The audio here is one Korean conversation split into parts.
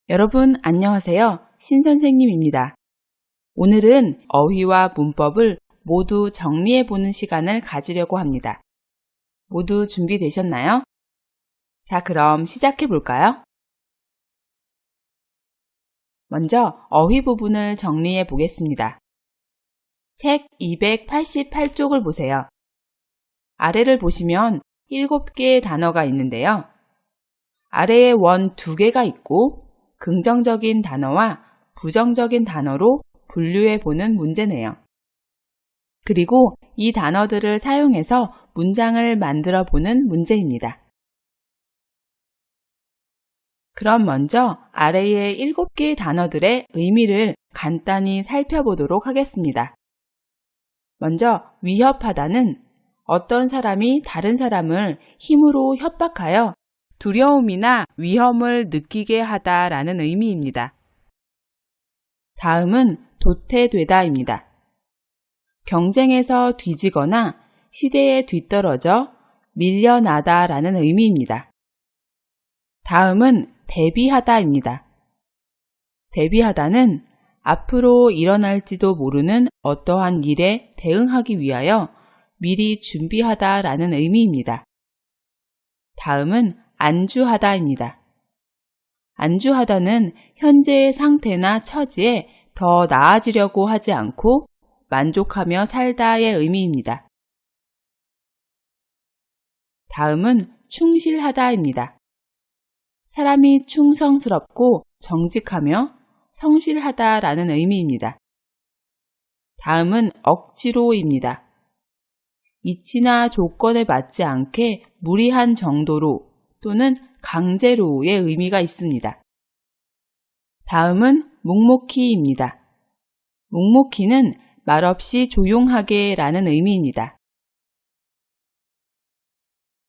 여러분 안녕하세요. 신선생님입니다. 오늘은 어휘와 문법을 모두 정리해보는 시간을 가지려고 합니다. 모두 준비되셨나요? 자, 그럼 시작해볼까요? 먼저 어휘 부분을 정리해 보겠습니다. 책 288쪽을 보세요. 아래를 보시면 7개의 단어가 있는데요. 아래에 원 2개가 있고 긍정적인 단어와 부정적인 단어로 분류해 보는 문제네요. 그리고 이 단어들을 사용해서 문장을 만들어 보는 문제입니다. 그럼 먼저 아래의 7개의 단어들의 의미를 간단히 살펴보도록 하겠습니다. 먼저 위협하다는 어떤 사람이 다른 사람을 힘으로 협박하여 두려움이나 위험을 느끼게 하다라는 의미입니다. 다음은 도태되다입니다. 경쟁에서 뒤지거나 시대에 뒤떨어져 밀려나다라는 의미입니다. 다음은 대비하다입니다. 대비하다는 앞으로 일어날지도 모르는 어떠한 일에 대응하기 위하여 미리 준비하다라는 의미입니다. 다음은 안주하다입니다. 안주하다는 현재의 상태나 처지에 더 나아지려고 하지 않고 만족하며 살다의 의미입니다. 다음은 충실하다입니다. 사람이 충성스럽고 정직하며 성실하다라는 의미입니다. 다음은 억지로입니다. 이치나 조건에 맞지 않게 무리한 정도로 또는 강제로의 의미가 있습니다. 다음은 묵묵히입니다. 묵묵히는 말없이 조용하게 라는 의미입니다.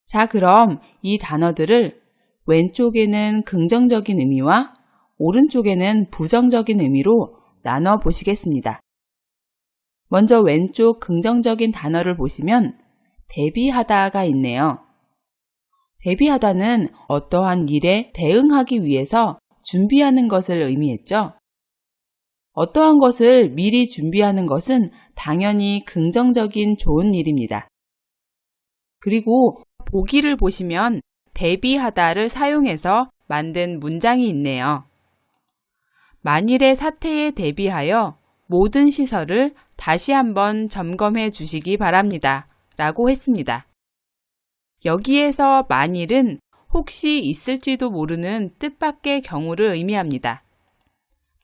자, 그럼 이 단어들을 왼쪽에는 긍정적인 의미와 오른쪽에는 부정적인 의미로 나눠 보시겠습니다. 먼저 왼쪽 긍정적인 단어를 보시면 대비하다가 있네요. 대비하다는 어떠한 일에 대응하기 위해서 준비하는 것을 의미했죠. 어떠한 것을 미리 준비하는 것은 당연히 긍정적인 좋은 일입니다. 그리고 보기를 보시면 대비하다를 사용해서 만든 문장이 있네요. 만일의 사태에 대비하여 모든 시설을 다시 한번 점검해 주시기 바랍니다. 라고 했습니다. 여기에서 만일은 혹시 있을지도 모르는 뜻밖의 경우를 의미합니다.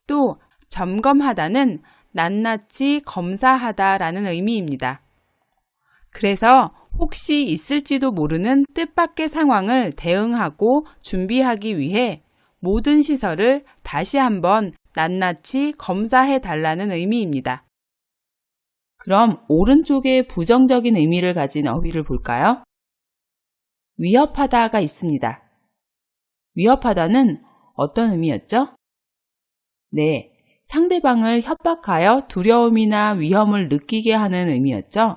또 점검하다는 낱낱이 검사하다라는 의미입니다. 그래서 혹시 있을지도 모르는 뜻밖의 상황을 대응하고 준비하기 위해 모든 시설을 다시 한번 낱낱이 검사해 달라는 의미입니다. 그럼 오른쪽에 부정적인 의미를 가진 어휘를 볼까요? 위협하다가 있습니다. 위협하다는 어떤 의미였죠? 네, 상대방을 협박하여 두려움이나 위험을 느끼게 하는 의미였죠.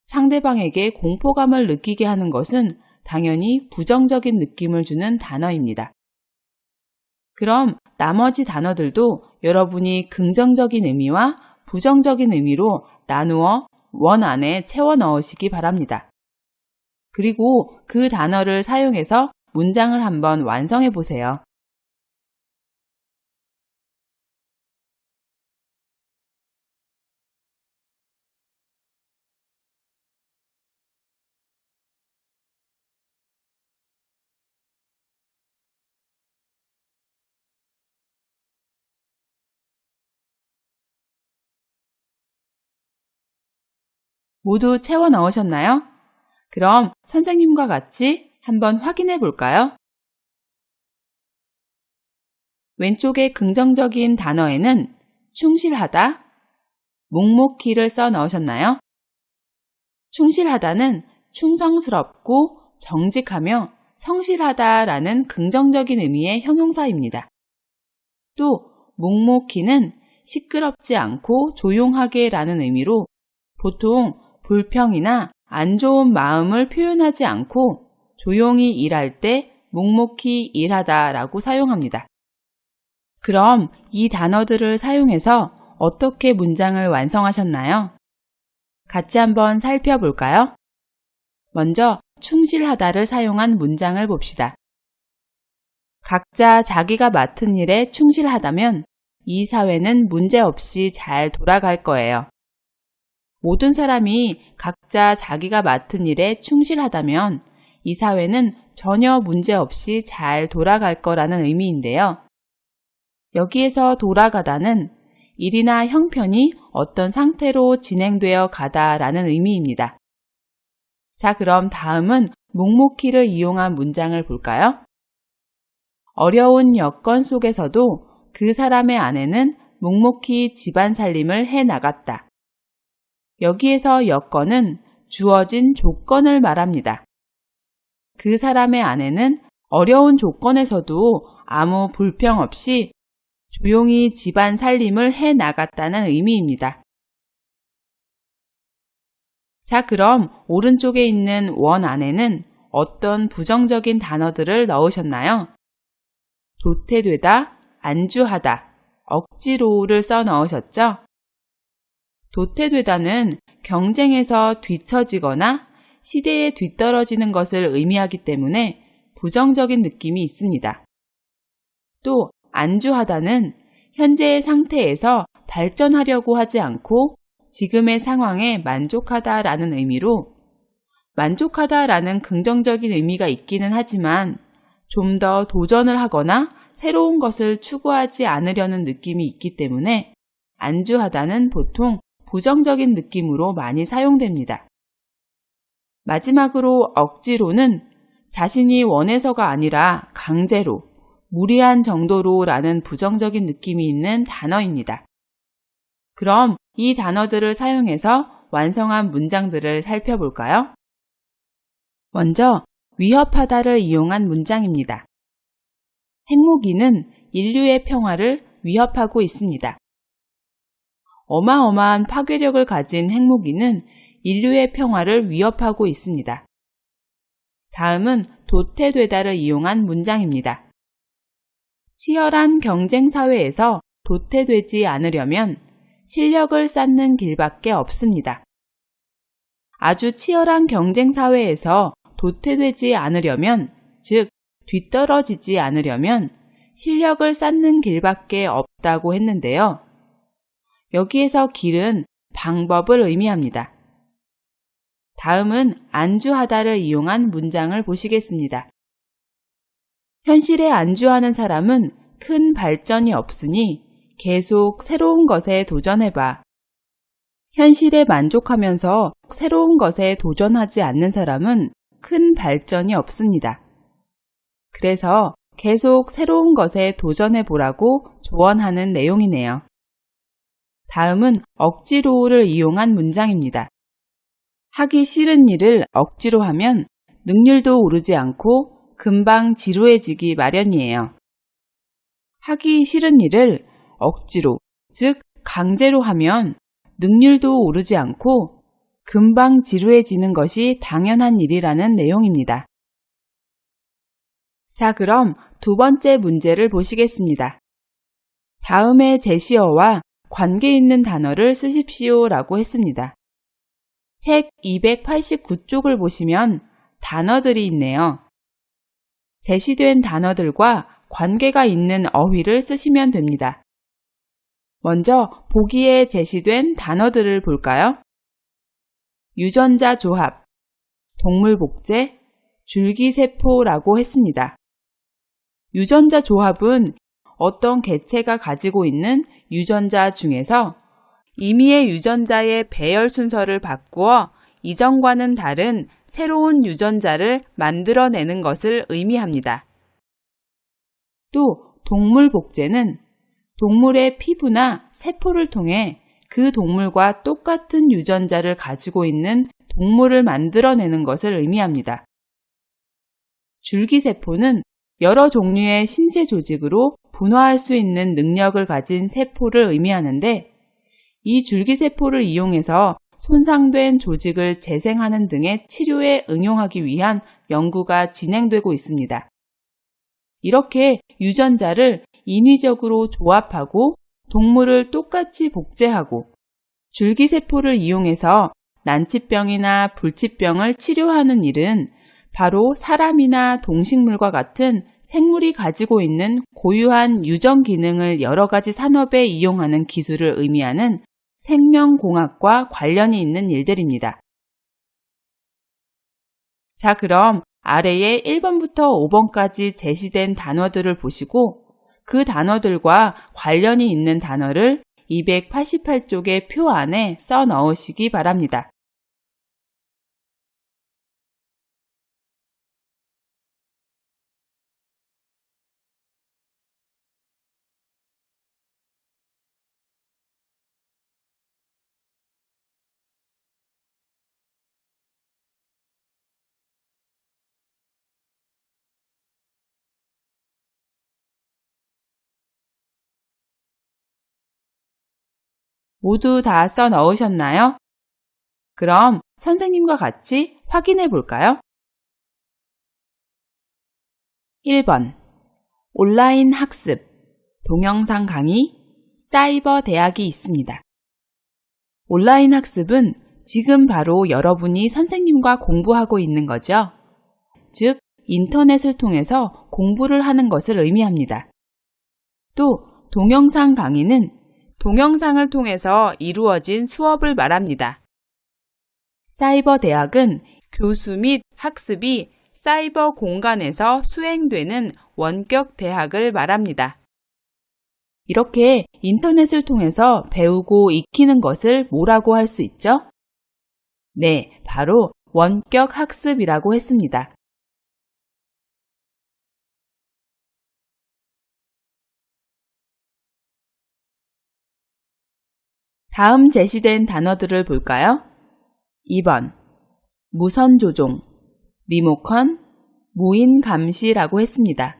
상대방에게 공포감을 느끼게 하는 것은 당연히 부정적인 느낌을 주는 단어입니다. 그럼 나머지 단어들도 여러분이 긍정적인 의미와 부정적인 의미로 나누어 원 안에 채워 넣으시기 바랍니다. 그리고 그 단어를 사용해서 문장을 한번 완성해 보세요. 모두 채워 넣으셨나요? 그럼 선생님과 같이 한번 확인해 볼까요? 왼쪽의 긍정적인 단어에는 충실하다, 묵묵히를 써 넣으셨나요? 충실하다는 충성스럽고 정직하며 성실하다라는 긍정적인 의미의 형용사입니다. 또 묵묵히는 시끄럽지 않고 조용하게 라는 의미로 보통 불평이나 안 좋은 마음을 표현하지 않고 조용히 일할 때 묵묵히 일하다 라고 사용합니다. 그럼 이 단어들을 사용해서 어떻게 문장을 완성하셨나요? 같이 한번 살펴볼까요? 먼저 충실하다를 사용한 문장을 봅시다. 각자 자기가 맡은 일에 충실하다면 이 사회는 문제없이 잘 돌아갈 거예요. 모든 사람이 각자 자기가 맡은 일에 충실하다면 이 사회는 전혀 문제없이 잘 돌아갈 거라는 의미인데요. 여기에서 돌아가다는 일이나 형편이 어떤 상태로 진행되어 가다라는 의미입니다. 자, 그럼 다음은 묵묵히를 이용한 문장을 볼까요? 어려운 여건 속에서도 그 사람의 아내는 묵묵히 집안 살림을 해 나갔다. 여기에서 여건은 주어진 조건을 말합니다. 그 사람의 아내는 어려운 조건에서도 아무 불평 없이 조용히 집안 살림을 해 나갔다는 의미입니다. 자, 그럼 오른쪽에 있는 원 안에는 어떤 부정적인 단어들을 넣으셨나요? 도태되다, 안주하다, 억지로를 써 넣으셨죠? 도태되다는 경쟁에서 뒤처지거나 시대에 뒤떨어지는 것을 의미하기 때문에 부정적인 느낌이 있습니다. 또 안주하다는 현재의 상태에서 발전하려고 하지 않고 지금의 상황에 만족하다라는 의미로 만족하다라는 긍정적인 의미가 있기는 하지만 좀 더 도전을 하거나 새로운 것을 추구하지 않으려는 느낌이 있기 때문에 안주하다는 보통 부정적인 느낌으로 많이 사용됩니다. 마지막으로 억지로는 자신이 원해서가 아니라 강제로, 무리한 정도로라는 부정적인 느낌이 있는 단어입니다. 그럼 이 단어들을 사용해서 완성한 문장들을 살펴볼까요? 먼저 위협하다를 이용한 문장입니다. 핵무기는 인류의 평화를 위협하고 있습니다. 어마어마한 파괴력을 가진 핵무기는 인류의 평화를 위협하고 있습니다. 다음은 도태되다를 이용한 문장입니다. 치열한 경쟁 사회에서 도태되지 않으려면 실력을 쌓는 길밖에 없습니다. 아주 치열한 경쟁 사회에서 도태되지 않으려면, 즉 뒤떨어지지 않으려면 실력을 쌓는 길밖에 없다고 했는데요. 여기에서 길은 방법을 의미합니다. 다음은 안주하다를 이용한 문장을 보시겠습니다. 현실에 안주하는 사람은 큰 발전이 없으니 계속 새로운 것에 도전해봐. 현실에 만족하면서 새로운 것에 도전하지 않는 사람은 큰 발전이 없습니다. 그래서 계속 새로운 것에 도전해보라고 조언하는 내용이네요. 다음은 억지로를 이용한 문장입니다. 하기 싫은 일을 억지로 하면 능률도 오르지 않고 금방 지루해지기 마련이에요. 하기 싫은 일을 억지로, 즉 강제로 하면 능률도 오르지 않고 금방 지루해지는 것이 당연한 일이라는 내용입니다. 자, 그럼 두 번째 문제를 보시겠습니다. 다음의 제시어와 관계 있는 단어를 쓰십시오 라고 했습니다. 책 289쪽을 보시면 단어들이 있네요. 제시된 단어들과 관계가 있는 어휘를 쓰시면 됩니다. 먼저 보기에 제시된 단어들을 볼까요? 유전자 조합, 동물 복제, 줄기세포라고 했습니다. 유전자 조합은 어떤 개체가 가지고 있는 유전자 중에서 임의의 유전자의 배열 순서를 바꾸어 이전과는 다른 새로운 유전자를 만들어내는 것을 의미합니다. 또 동물 복제는 동물의 피부나 세포를 통해 그 동물과 똑같은 유전자를 가지고 있는 동물을 만들어내는 것을 의미합니다. 줄기세포는 여러 종류의 신체 조직으로 분화할 수 있는 능력을 가진 세포를 의미하는데 이 줄기세포를 이용해서 손상된 조직을 재생하는 등의 치료에 응용하기 위한 연구가 진행되고 있습니다. 이렇게 유전자를 인위적으로 조합하고 동물을 똑같이 복제하고 줄기세포를 이용해서 난치병이나 불치병을 치료하는 일은 바로 사람이나 동식물과 같은 생물이 가지고 있는 고유한 유전 기능을 여러 가지 산업에 이용하는 기술을 의미하는 생명공학과 관련이 있는 일들입니다. 자, 그럼 아래에 1번부터 5번까지 제시된 단어들을 보시고 그 단어들과 관련이 있는 단어를 288쪽의 표 안에 써 넣으시기 바랍니다. 모두 다 써 넣으셨나요? 그럼 선생님과 같이 확인해 볼까요? 1번 온라인 학습, 동영상 강의, 사이버 대학이 있습니다. 온라인 학습은 지금 바로 여러분이 선생님과 공부하고 있는 거죠. 즉, 인터넷을 통해서 공부를 하는 것을 의미합니다. 또 동영상 강의는 동영상을 통해서 이루어진 수업을 말합니다. 사이버 대학은 교수 및 학습이 사이버 공간에서 수행되는 원격 대학을 말합니다. 이렇게 인터넷을 통해서 배우고 익히는 것을 뭐라고 할 수 있죠? 네, 바로 원격 학습이라고 했습니다. 다음 제시된 단어들을 볼까요? 2번 무선 조종, 리모컨, 무인 감시라고 했습니다.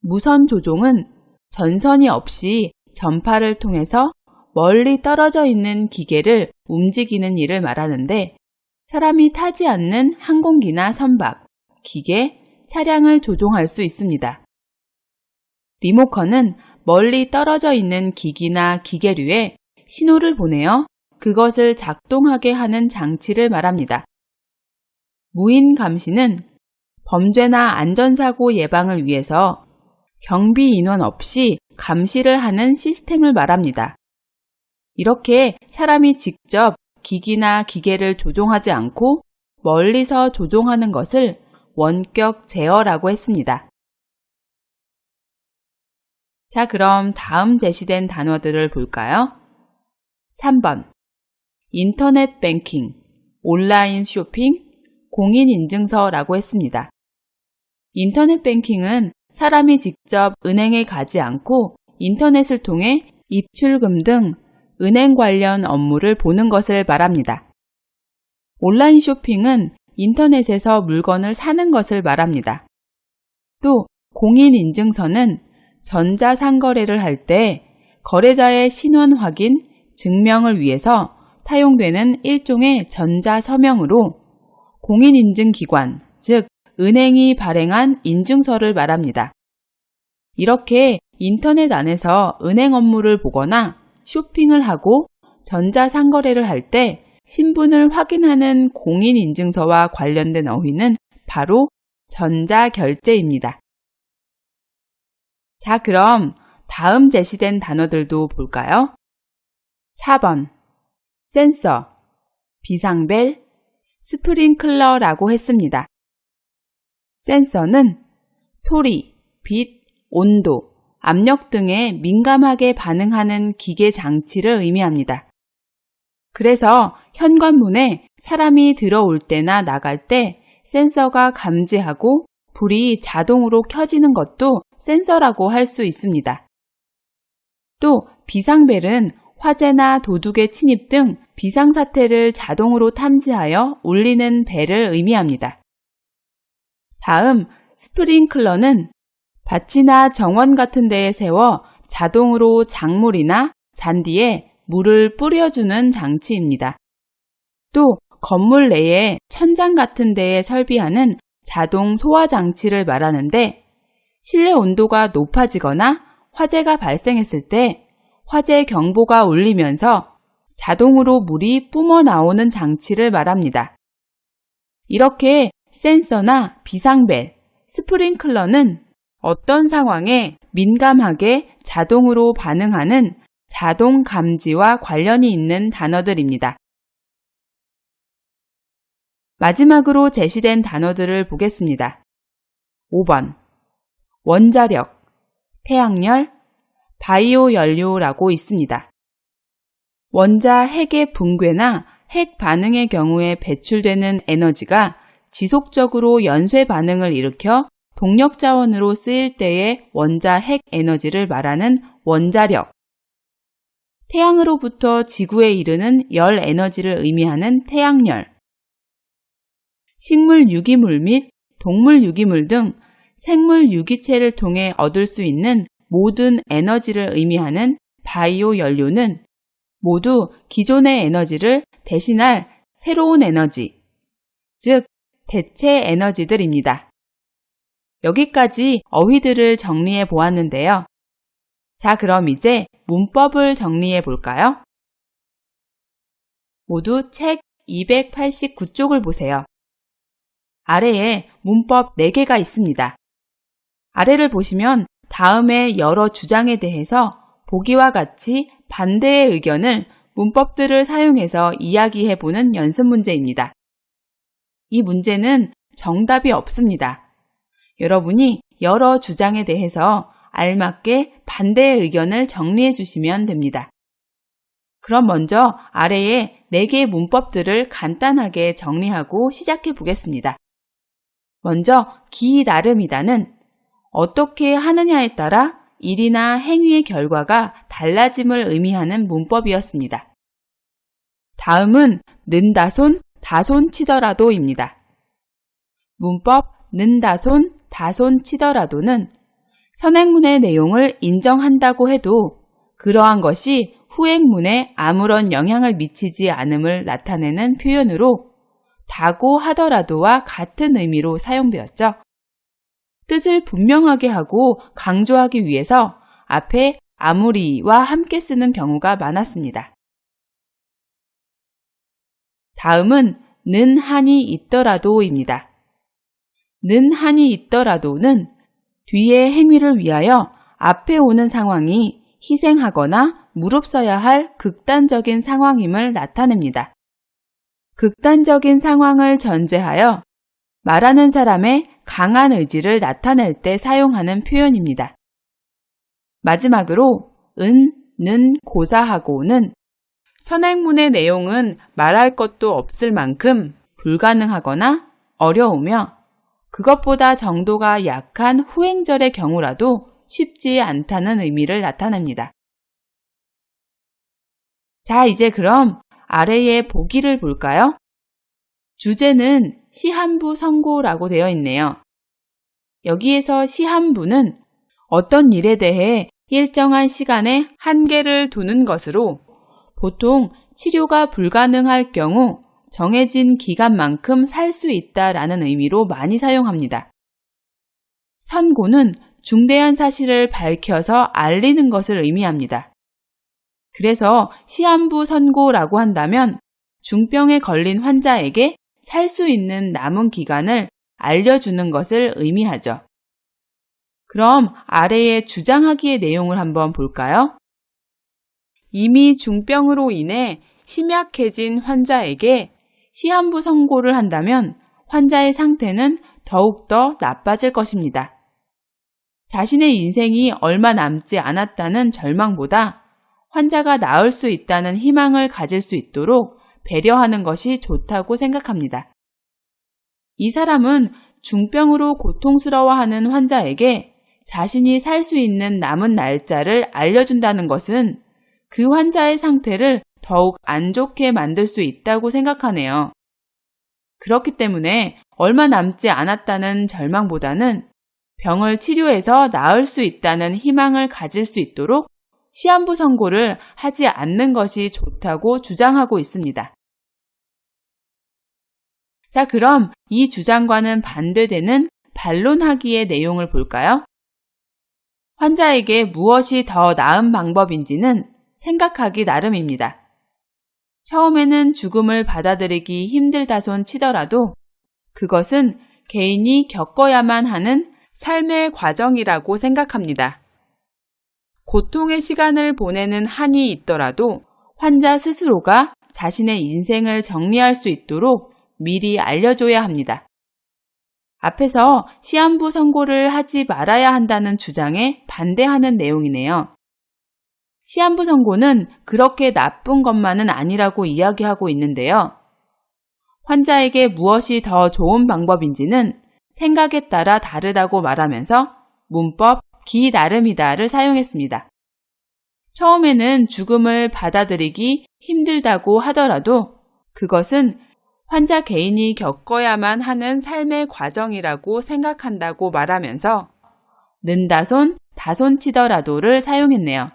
무선 조종은 전선이 없이 전파를 통해서 멀리 떨어져 있는 기계를 움직이는 일을 말하는데 사람이 타지 않는 항공기나 선박, 기계, 차량을 조종할 수 있습니다. 리모컨은 멀리 떨어져 있는 기기나 기계류에 신호를 보내어 그것을 작동하게 하는 장치를 말합니다. 무인 감시는 범죄나 안전사고 예방을 위해서 경비 인원 없이 감시를 하는 시스템을 말합니다. 이렇게 사람이 직접 기기나 기계를 조종하지 않고 멀리서 조종하는 것을 원격 제어라고 했습니다. 자, 그럼 다음 제시된 단어들을 볼까요? 3번 인터넷 뱅킹, 온라인 쇼핑, 공인인증서라고 했습니다. 인터넷 뱅킹은 사람이 직접 은행에 가지 않고 인터넷을 통해 입출금 등 은행 관련 업무를 보는 것을 말합니다. 온라인 쇼핑은 인터넷에서 물건을 사는 것을 말합니다. 또 공인인증서는 전자상거래를 할 때 거래자의 신원 확인, 증명을 위해서 사용되는 일종의 전자서명으로 공인인증기관, 즉 은행이 발행한 인증서를 말합니다. 이렇게 인터넷 안에서 은행 업무를 보거나 쇼핑을 하고 전자상거래를 할 때 신분을 확인하는 공인인증서와 관련된 어휘는 바로 전자결제입니다. 자, 그럼 다음 제시된 단어들도 볼까요? 4번 센서, 비상벨, 스프링클러라고 했습니다. 센서는 소리, 빛, 온도, 압력 등에 민감하게 반응하는 기계 장치를 의미합니다. 그래서 현관문에 사람이 들어올 때나 나갈 때 센서가 감지하고 불이 자동으로 켜지는 것도 센서라고 할 수 있습니다. 또 비상벨은 화재나 도둑의 침입 등 비상사태를 자동으로 탐지하여 울리는 벨을 의미합니다. 다음 스프링클러는 밭이나 정원 같은 데에 세워 자동으로 작물이나 잔디에 물을 뿌려주는 장치입니다. 또 건물 내에 천장 같은 데에 설비하는 자동 소화 장치를 말하는데 실내 온도가 높아지거나 화재가 발생했을 때 화재 경보가 울리면서 자동으로 물이 뿜어 나오는 장치를 말합니다. 이렇게 센서나 비상벨, 스프링클러는 어떤 상황에 민감하게 자동으로 반응하는 자동 감지와 관련이 있는 단어들입니다. 마지막으로 제시된 단어들을 보겠습니다. 5번 원자력, 태양열, 바이오 연료라고 있습니다. 원자 핵의 붕괴나 핵 반응의 경우에 배출되는 에너지가 지속적으로 연쇄 반응을 일으켜 동력 자원으로 쓰일 때의 원자 핵 에너지를 말하는 원자력, 태양으로부터 지구에 이르는 열 에너지를 의미하는 태양열, 식물 유기물 및 동물 유기물 등 생물 유기체를 통해 얻을 수 있는 모든 에너지를 의미하는 바이오 연료는 모두 기존의 에너지를 대신할 새로운 에너지, 즉 대체 에너지들입니다. 여기까지 어휘들을 정리해 보았는데요. 자, 그럼 이제 문법을 정리해 볼까요? 모두 책 289쪽을 보세요. 아래에 문법 4개가 있습니다. 아래를 보시면 다음의 여러 주장에 대해서 보기와 같이 반대의 의견을 문법들을 사용해서 이야기해보는 연습 문제입니다. 이 문제는 정답이 없습니다. 여러분이 여러 주장에 대해서 알맞게 반대의 의견을 정리해 주시면 됩니다. 그럼 먼저 아래에 4개의 문법들을 간단하게 정리하고 시작해 보겠습니다. 먼저 기 나름이다는 어떻게 하느냐에 따라 일이나 행위의 결과가 달라짐을 의미하는 문법이었습니다. 다음은 는다손, 다손치더라도입니다. 문법 는다손, 다손치더라도는 선행문의 내용을 인정한다고 해도 그러한 것이 후행문에 아무런 영향을 미치지 않음을 나타내는 표현으로 다고 하더라도와 같은 의미로 사용되었죠. 뜻을 분명하게 하고 강조하기 위해서 앞에 아무리와 함께 쓰는 경우가 많았습니다. 다음은 는 한이 있더라도입니다. 는 한이 있더라도는 뒤의 행위를 위하여 앞에 오는 상황이 희생하거나 무릅써야 할 극단적인 상황임을 나타냅니다. 극단적인 상황을 전제하여 말하는 사람의 강한 의지를 나타낼 때 사용하는 표현입니다. 마지막으로 는 고사하고는 선행문의 내용은 말할 것도 없을 만큼 불가능하거나 어려우며 그것보다 정도가 약한 후행절의 경우라도 쉽지 않다는 의미를 나타냅니다. 자, 이제 그럼 아래의 보기를 볼까요? 주제는 시한부 선고라고 되어 있네요. 여기에서 시한부는 어떤 일에 대해 일정한 시간에 한계를 두는 것으로 보통 치료가 불가능할 경우 정해진 기간만큼 살 수 있다라는 의미로 많이 사용합니다. 선고는 중대한 사실을 밝혀서 알리는 것을 의미합니다. 그래서 시한부 선고라고 한다면 중병에 걸린 환자에게 살 수 있는 남은 기간을 알려주는 것을 의미하죠. 그럼 아래의 주장하기의 내용을 한번 볼까요? 이미 중병으로 인해 심약해진 환자에게 시한부 선고를 한다면 환자의 상태는 더욱더 나빠질 것입니다. 자신의 인생이 얼마 남지 않았다는 절망보다 환자가 나을 수 있다는 희망을 가질 수 있도록 배려하는 것이 좋다고 생각합니다. 이 사람은 중병으로 고통스러워하는 환자에게 자신이 살 수 있는 남은 날짜를 알려준다는 것은 그 환자의 상태를 더욱 안 좋게 만들 수 있다고 생각하네요. 그렇기 때문에 얼마 남지 않았다는 절망보다는 병을 치료해서 나을 수 있다는 희망을 가질 수 있도록 시한부 선고를 하지 않는 것이 좋다고 주장하고 있습니다. 자, 그럼 이 주장과는 반대되는 반론하기의 내용을 볼까요? 환자에게 무엇이 더 나은 방법인지는 생각하기 나름입니다. 처음에는 죽음을 받아들이기 힘들다손 치더라도 그것은 개인이 겪어야만 하는 삶의 과정이라고 생각합니다. 고통의 시간을 보내는 한이 있더라도 환자 스스로가 자신의 인생을 정리할 수 있도록 미리 알려줘야 합니다. 앞에서 시한부 선고를 하지 말아야 한다는 주장에 반대하는 내용이네요. 시한부 선고는 그렇게 나쁜 것만은 아니라고 이야기하고 있는데요. 환자에게 무엇이 더 좋은 방법인지는 생각에 따라 다르다고 말하면서 문법 기 나름이다를 사용했습니다. 처음에는 죽음을 받아들이기 힘들다고 하더라도 그것은 환자 개인이 겪어야만 하는 삶의 과정이라고 생각한다고 말하면서 는다손, 다손치더라도를 사용했네요.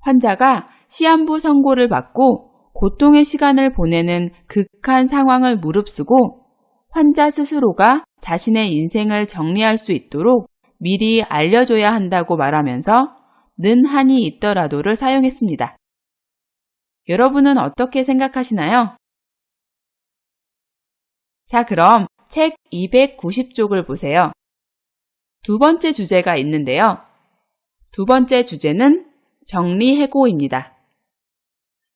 환자가 시한부 선고를 받고 고통의 시간을 보내는 극한 상황을 무릅쓰고 환자 스스로가 자신의 인생을 정리할 수 있도록 미리 알려줘야 한다고 말하면서 는 한이 있더라도를 사용했습니다. 여러분은 어떻게 생각하시나요? 자, 그럼 책 290쪽을 보세요. 두 번째 주제가 있는데요. 두 번째 주제는 정리해고입니다.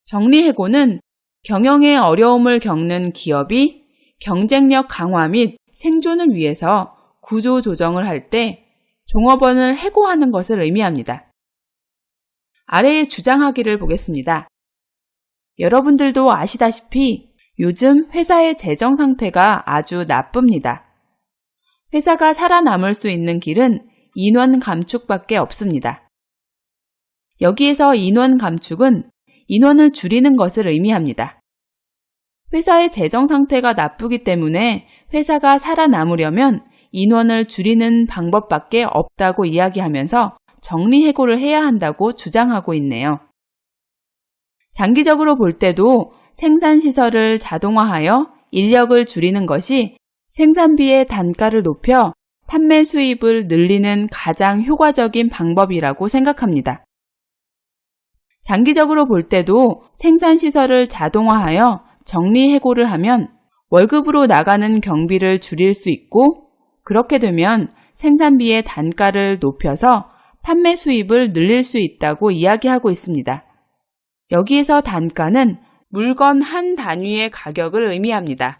정리해고는 경영에 어려움을 겪는 기업이 경쟁력 강화 및 생존을 위해서 구조 조정을 할 때 종업원을 해고하는 것을 의미합니다. 아래의 주장하기를 보겠습니다. 여러분들도 아시다시피 요즘 회사의 재정 상태가 아주 나쁩니다. 회사가 살아남을 수 있는 길은 인원 감축밖에 없습니다. 여기에서 인원 감축은 인원을 줄이는 것을 의미합니다. 회사의 재정 상태가 나쁘기 때문에 회사가 살아남으려면 인원을 줄이는 방법밖에 없다고 이야기하면서 정리해고를 해야 한다고 주장하고 있네요. 장기적으로 볼 때도 생산시설을 자동화하여 인력을 줄이는 것이 생산비의 단가를 높여 판매 수입을 늘리는 가장 효과적인 방법이라고 생각합니다. 장기적으로 볼 때도 생산시설을 자동화하여 정리해고를 하면 월급으로 나가는 경비를 줄일 수 있고 그렇게 되면 생산비의 단가를 높여서 판매 수입을 늘릴 수 있다고 이야기하고 있습니다. 여기에서 단가는 물건 한 단위의 가격을 의미합니다.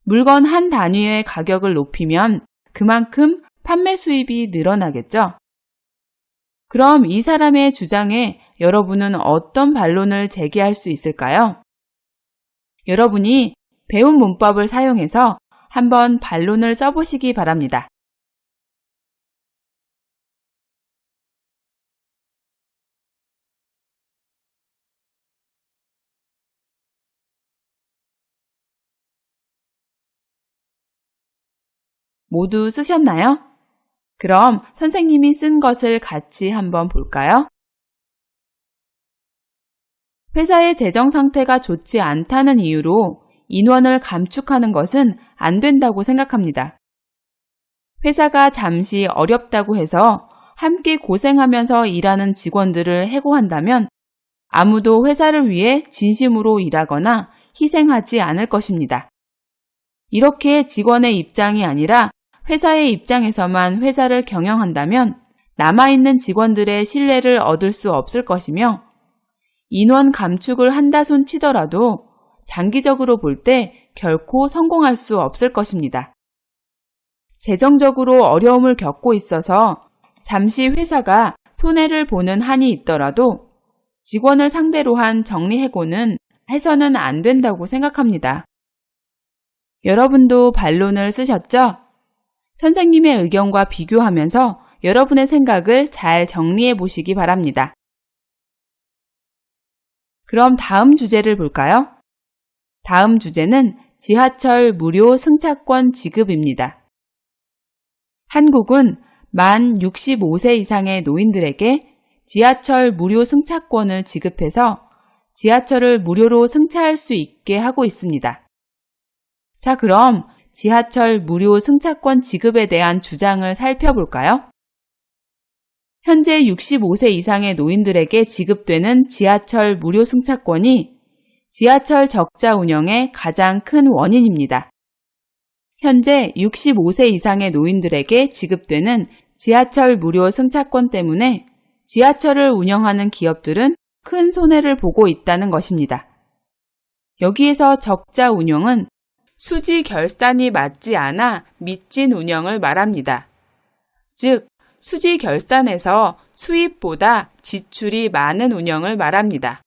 물건 한 단위의 가격을 높이면 그만큼 판매 수입이 늘어나겠죠? 그럼 이 사람의 주장에 여러분은 어떤 반론을 제기할 수 있을까요? 여러분이 배운 문법을 사용해서 한번 반론을 써보시기 바랍니다. 모두 쓰셨나요? 그럼 선생님이 쓴 것을 같이 한번 볼까요? 회사의 재정 상태가 좋지 않다는 이유로 인원을 감축하는 것은 안 된다고 생각합니다. 회사가 잠시 어렵다고 해서 함께 고생하면서 일하는 직원들을 해고한다면 아무도 회사를 위해 진심으로 일하거나 희생하지 않을 것입니다. 이렇게 직원의 입장이 아니라 회사의 입장에서만 회사를 경영한다면 남아있는 직원들의 신뢰를 얻을 수 없을 것이며 인원 감축을 한다손 치더라도 장기적으로 볼 때 결코 성공할 수 없을 것입니다. 재정적으로 어려움을 겪고 있어서 잠시 회사가 손해를 보는 한이 있더라도 직원을 상대로 한 정리해고는 해서는 안 된다고 생각합니다. 여러분도 반론을 쓰셨죠? 선생님의 의견과 비교하면서 여러분의 생각을 잘 정리해 보시기 바랍니다. 그럼 다음 주제를 볼까요? 다음 주제는 지하철 무료 승차권 지급입니다. 한국은 만 65세 이상의 노인들에게 지하철 무료 승차권을 지급해서 지하철을 무료로 승차할 수 있게 하고 있습니다. 자, 그럼 지하철 무료 승차권 지급에 대한 주장을 살펴볼까요? 현재 65세 이상의 노인들에게 지급되는 지하철 무료 승차권이 지하철 적자 운영의 가장 큰 원인입니다. 현재 65세 이상의 노인들에게 지급되는 지하철 무료 승차권 때문에 지하철을 운영하는 기업들은 큰 손해를 보고 있다는 것입니다. 여기에서 적자 운영은 수지 결산이 맞지 않아 미친 운영을 말합니다. 즉, 수지 결산에서 수입보다 지출이 많은 운영을 말합니다.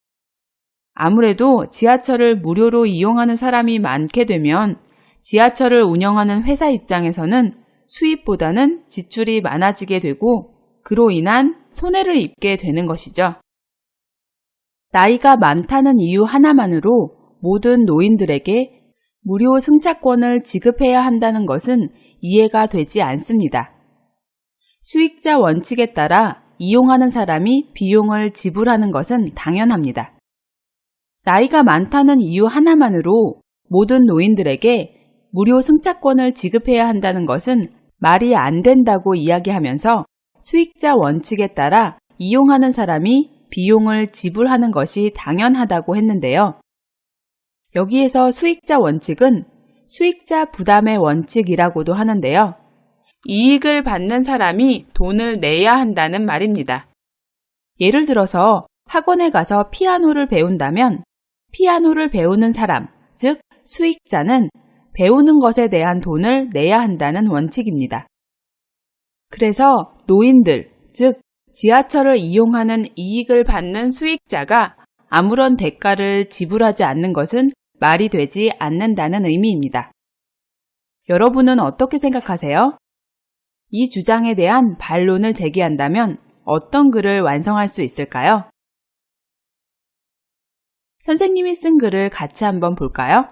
아무래도 지하철을 무료로 이용하는 사람이 많게 되면 지하철을 운영하는 회사 입장에서는 수입보다는 지출이 많아지게 되고 그로 인한 손해를 입게 되는 것이죠. 나이가 많다는 이유 하나만으로 모든 노인들에게 무료 승차권을 지급해야 한다는 것은 이해가 되지 않습니다. 수익자 원칙에 따라 이용하는 사람이 비용을 지불하는 것은 당연합니다. 나이가 많다는 이유 하나만으로 모든 노인들에게 무료 승차권을 지급해야 한다는 것은 말이 안 된다고 이야기하면서 수익자 원칙에 따라 이용하는 사람이 비용을 지불하는 것이 당연하다고 했는데요. 여기에서 수익자 원칙은 수익자 부담의 원칙이라고도 하는데요. 이익을 받는 사람이 돈을 내야 한다는 말입니다. 예를 들어서 학원에 가서 피아노를 배운다면 피아노를 배우는 사람, 즉 수익자는 배우는 것에 대한 돈을 내야 한다는 원칙입니다. 그래서 노인들, 즉 지하철을 이용하는 이익을 받는 수익자가 아무런 대가를 지불하지 않는 것은 말이 되지 않는다는 의미입니다. 여러분은 어떻게 생각하세요? 이 주장에 대한 반론을 제기한다면 어떤 글을 완성할 수 있을까요? 선생님이 쓴 글을 같이 한번 볼까요?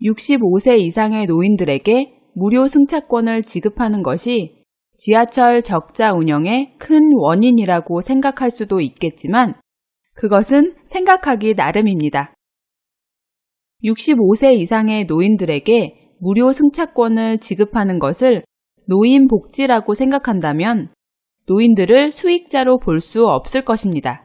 65세 이상의 노인들에게 무료 승차권을 지급하는 것이 지하철 적자 운영의 큰 원인이라고 생각할 수도 있겠지만 그것은 생각하기 나름입니다. 65세 이상의 노인들에게 무료 승차권을 지급하는 것을 노인 복지라고 생각한다면 노인들을 수익자로 볼 수 없을 것입니다.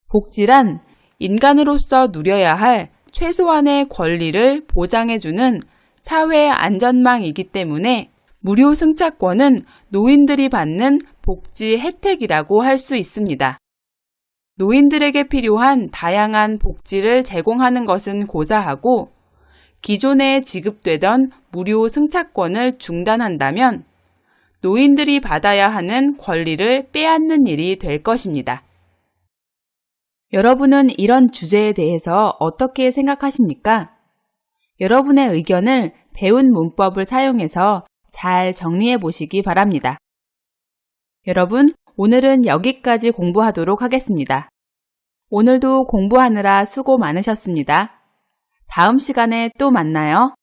복지란 인간으로서 누려야 할 최소한의 권리를 보장해주는 사회 안전망이기 때문에 무료 승차권은 노인들이 받는 복지 혜택이라고 할 수 있습니다. 노인들에게 필요한 다양한 복지를 제공하는 것은 고사하고 기존에 지급되던 무료 승차권을 중단한다면 노인들이 받아야 하는 권리를 빼앗는 일이 될 것입니다. 여러분은 이런 주제에 대해서 어떻게 생각하십니까? 여러분의 의견을 배운 문법을 사용해서 잘 정리해 보시기 바랍니다. 여러분, 오늘은 여기까지 공부하도록 하겠습니다. 오늘도 공부하느라 수고 많으셨습니다. 다음 시간에 또 만나요.